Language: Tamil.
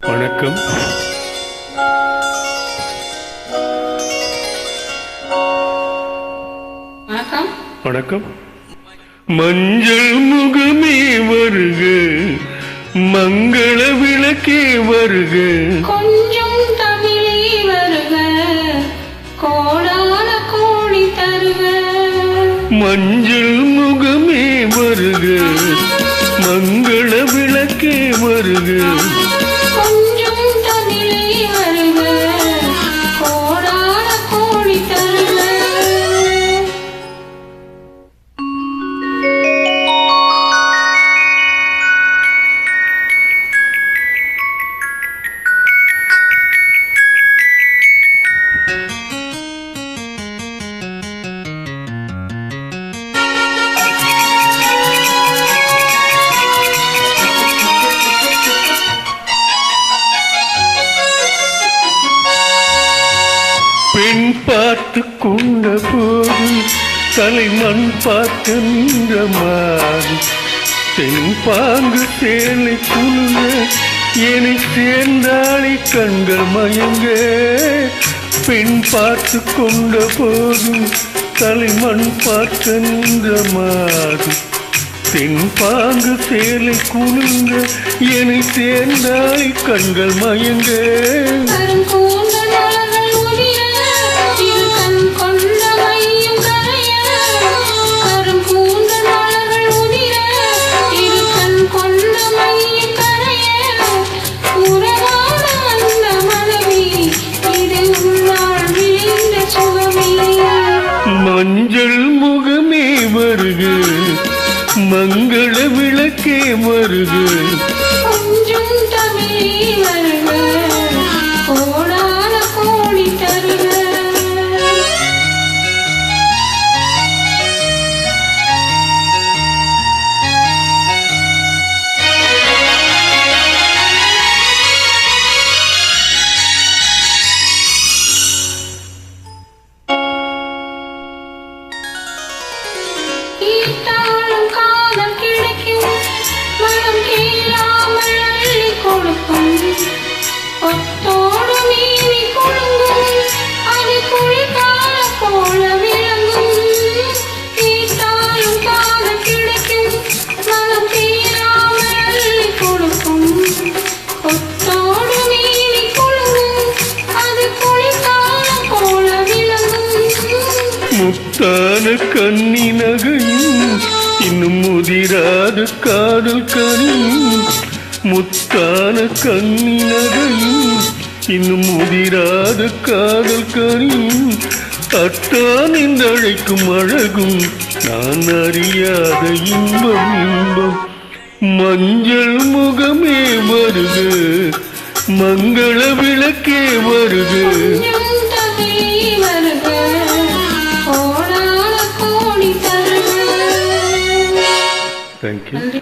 வணக்கம். வணக்கம். வணக்கம். மஞ்சள் முகமே வருக, மங்கள விளக்கே வருக, கொஞ்சம் தமிழே வருக, கோடான கோடி தருக. மஞ்சள் முகமே வருக, மங்கள விளக்கே வருக, கொஞ்சம் தமிழே வருக, கோடான கோடி தருக. பெண் பார்த்து கொண்ட போது தலைமண் பார்க்க நின்ற மாறி, தென் பாங்கு சேலை குழுங்க என்னை சேர்ந்தாளி கண்கள் மயங்க. பெண் பார்த்து கொண்ட போது தலைமண் பார்க்க நின்ற மாறி, தென் பாங்கு சேலை குழுங்க என்னை சேர்ந்தாளி கண்கள் மயங்க. மஞ்சள் முகமே வருக, மங்கள விளக்கே வருக, கொஞ்சம் தமிழே வருக, கோடான கோடி தருக. கேட்டாலும் காதல் கிடைக்கும், மனம் கேளாமல் அள்ளி கொடுக்கும், ஒத்தோடு மீறி குலுங்கும், அது குளிர்கால போல விளங்கும். கேட்டாலும் காதல் கிடைக்கும், மனம் கேளாமல் அள்ளி கொடுக்கும், ஒத்தோடு மீறி குலுங்கும், அது குளிர்கால போல விளங்கும். முத்தான கண்ணி நகையும் இன்னும் முதிராத காதல் கனியும், முத்தான கண்ணி நகையும் இன்னும் முதிராத காதல் கனியும், அத்தான் என்று அழைக்கும் அழகும் நான் அறியாத இன்பம் இன்பம். மஞ்சள் முகமே வருக, மங்கள விளக்கே வருக, கொஞ்சம் தமிழே வருக, கோடான கோடி தருக. தேங்க்யூ. நன்றி.